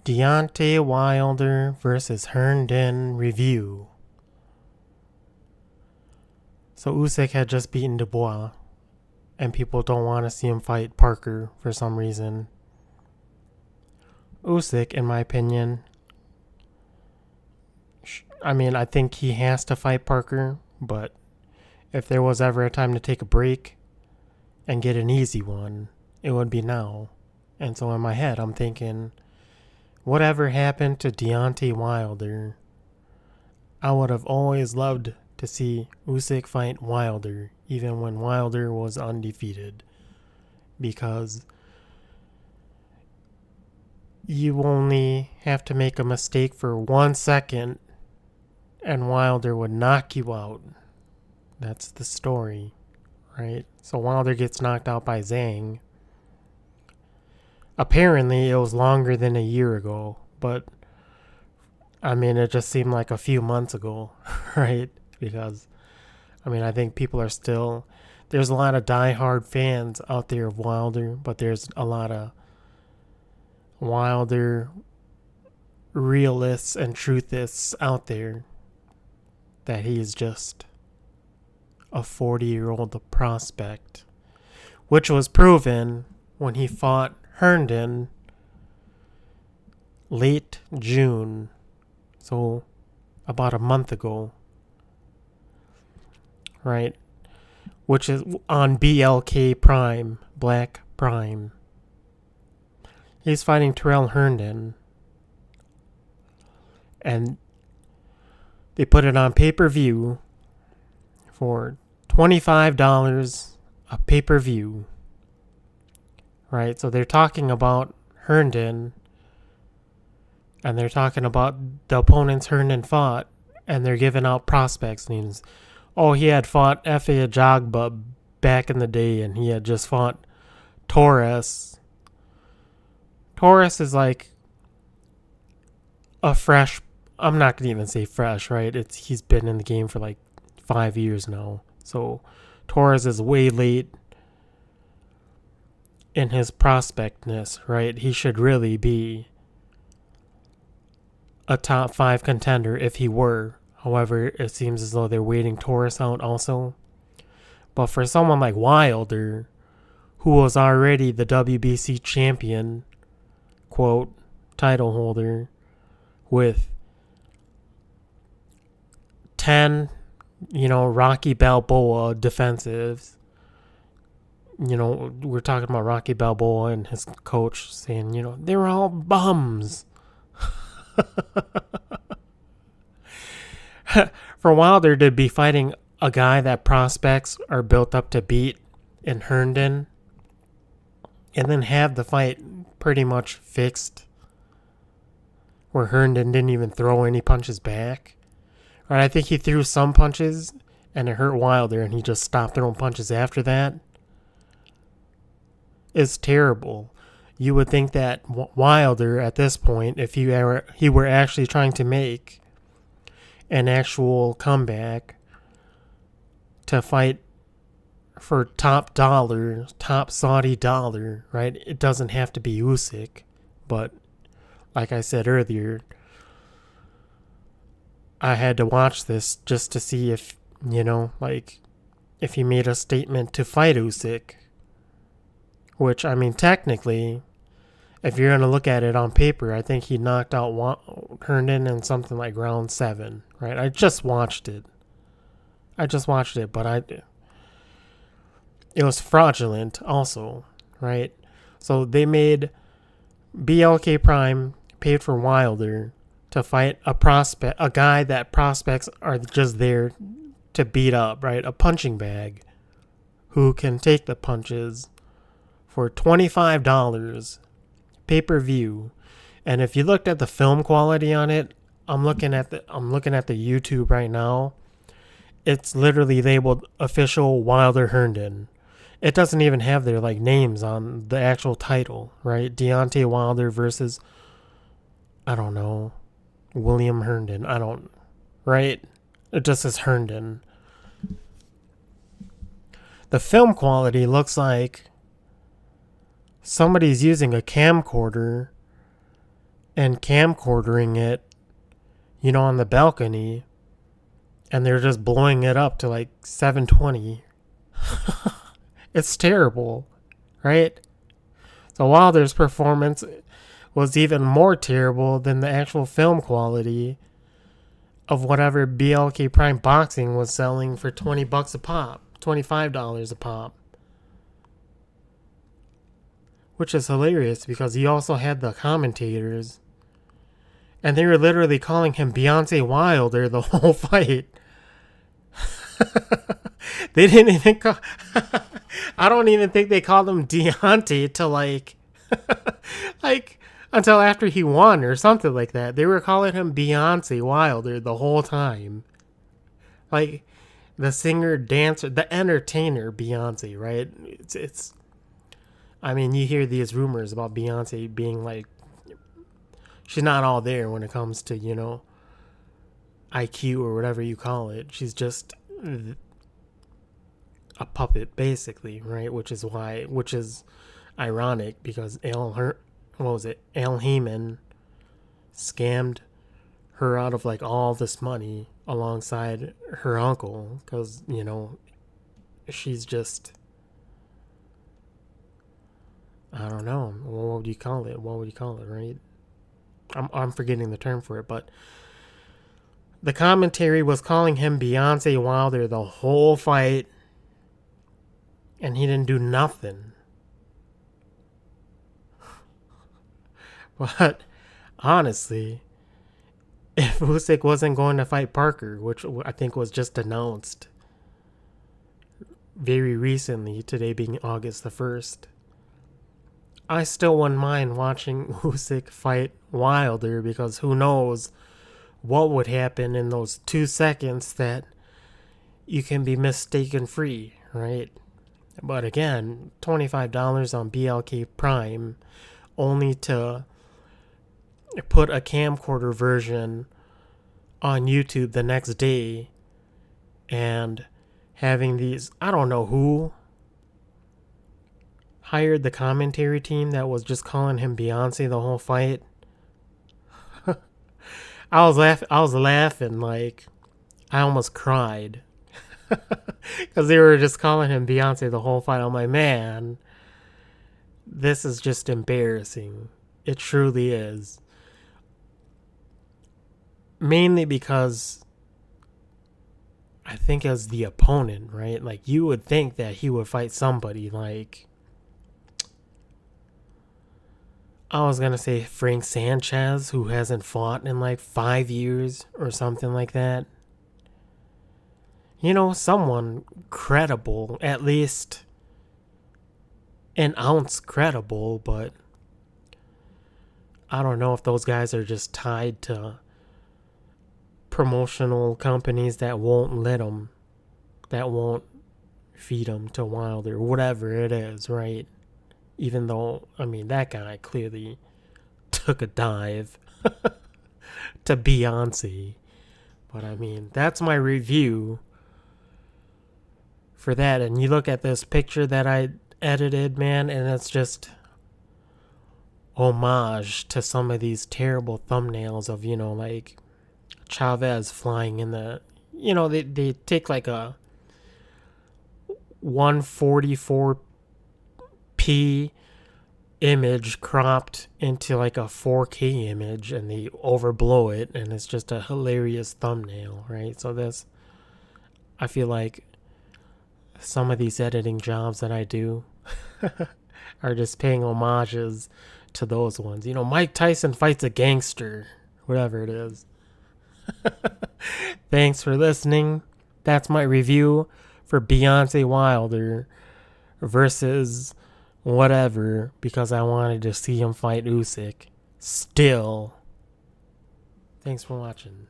Deontay Wilder versus Herndon review. So Usyk had just beaten Dubois, and people don't want to see him fight Parker for some reason. Usyk, in my opinion, I think he has to fight Parker, but if there was ever a time to take a break and get an easy one, it would be now. And so in my head, I'm thinking, whatever happened to Deontay Wilder? I would have always loved to see Usyk fight Wilder, even when Wilder was undefeated, because you only have to make a mistake for 1 second and Wilder would knock you out. That's the story, right? So Wilder gets knocked out by Zhang. Apparently it was longer than a year ago, but it just seemed like a few months ago, right? Because I think people are still, there's a lot of diehard fans out there of Wilder, but there's a lot of Wilder realists and truthists out there that he is just a 40-year-old prospect, which was proven when he fought Herndon late June, so about a month ago, right? Which is on BLK Prime, Black Prime. He's fighting Terrell Herndon, and they put it on pay-per-view for $25 a pay-per-view, right? So they're talking about Herndon, and they're talking about the opponents Herndon fought, and they're giving out prospects names. Oh, he had fought Efe Ajagba back in the day, and he had just fought Torres. Torres is like a fresh, I'm not going to even say fresh, right? He's been in the game for like 5 years now. So Torres is way late in his prospectness, right? He should really be a top 5 contender if he were. However, it seems as though they're waiting Torres out also. But for someone like Wilder, who was already the WBC champion, quote, title holder, with 10, Rocky Balboa defensives. We're talking about Rocky Balboa and his coach saying, they were all bums. For Wilder to be fighting a guy that prospects are built up to beat in Herndon, and then have the fight pretty much fixed, where Herndon didn't even throw any punches back. Right, I think he threw some punches and it hurt Wilder, and he just stopped throwing punches after that. It's terrible. You would think that Wilder at this point, if he were actually trying to make an actual comeback to fight for top dollar, top Saudi dollar, right? It doesn't have to be Usyk, but like I said earlier, I had to watch this just to see if, if he made a statement to fight Usyk, which, technically, if you're going to look at it on paper, I think he knocked out Herndon in something like round 7, right? I just watched it, but it was fraudulent also, right? So they made BLK Prime paid for Wilder to fight a guy that prospects are just there to beat up, right? A punching bag who can take the punches for $25 pay-per-view. And if you looked at the film quality on it, I'm looking at the YouTube right now. It's literally labeled official Wilder Herndon. It doesn't even have their names on the actual title, right? Deontay Wilder versus, I don't know, William Herndon. Right? It just says Herndon. The film quality looks like somebody's using a camcorder and camcordering it, on the balcony, and they're just blowing it up to like 720. It's terrible, right? So Wilder's performance was even more terrible than the actual film quality of whatever BLK Prime Boxing was selling for $20 a pop, $25 a pop. Which is hilarious because he also had the commentators, and they were literally calling him Beyonce Wilder the whole fight. They didn't even call. I don't even think they called him Deontay till like until after he won or something like that. They were calling him Beyonce Wilder the whole time. Like the singer, dancer, the entertainer Beyonce, right? It's I mean, you hear these rumors about Beyonce being like, she's not all there when it comes to, IQ or whatever you call it. She's just a puppet, basically, right? Which is ironic because Al Heyman scammed her out of like all this money alongside her uncle because, she's just, I don't know. What would you call it? Right? I'm forgetting the term for it, but the commentary was calling him Beyonce Wilder the whole fight, and he didn't do nothing. But honestly, if Usyk wasn't going to fight Parker, which I think was just announced very recently, today being August the 1st, I still wouldn't mind watching Usyk fight Wilder because who knows what would happen in those 2 seconds that you can be mistaken free, right? But again, $25 on BLK Prime only to put a camcorder version on YouTube the next day and having these, I don't know who hired the commentary team that was just calling him Beyonce the whole fight. I was laughing like I almost cried because they were just calling him Beyonce the whole fight. I'm like, man, this is just embarrassing. It truly is. Mainly because I think as the opponent, right? Like you would think that he would fight somebody like, I was going to say Frank Sanchez, who hasn't fought in like 5 years or something like that. Someone credible, at least an ounce credible, but I don't know if those guys are just tied to promotional companies that won't feed them to Wilder, whatever it is, right? Even though, I mean, that guy clearly took a dive to Beyonce. But I mean, that's my review for that. And you look at this picture that I edited, man, and it's just homage to some of these terrible thumbnails of, like Chavez flying in the, they take like a 144p image cropped into like a 4K image and they overblow it and it's just a hilarious thumbnail, right? So I feel like some of these editing jobs that I do are just paying homages to those ones. Mike Tyson fights a gangster, whatever it is. Thanks for listening. That's my review for Beyonce Wilder versus whatever, because I wanted to see him fight Usyk. Still. Thanks for watching.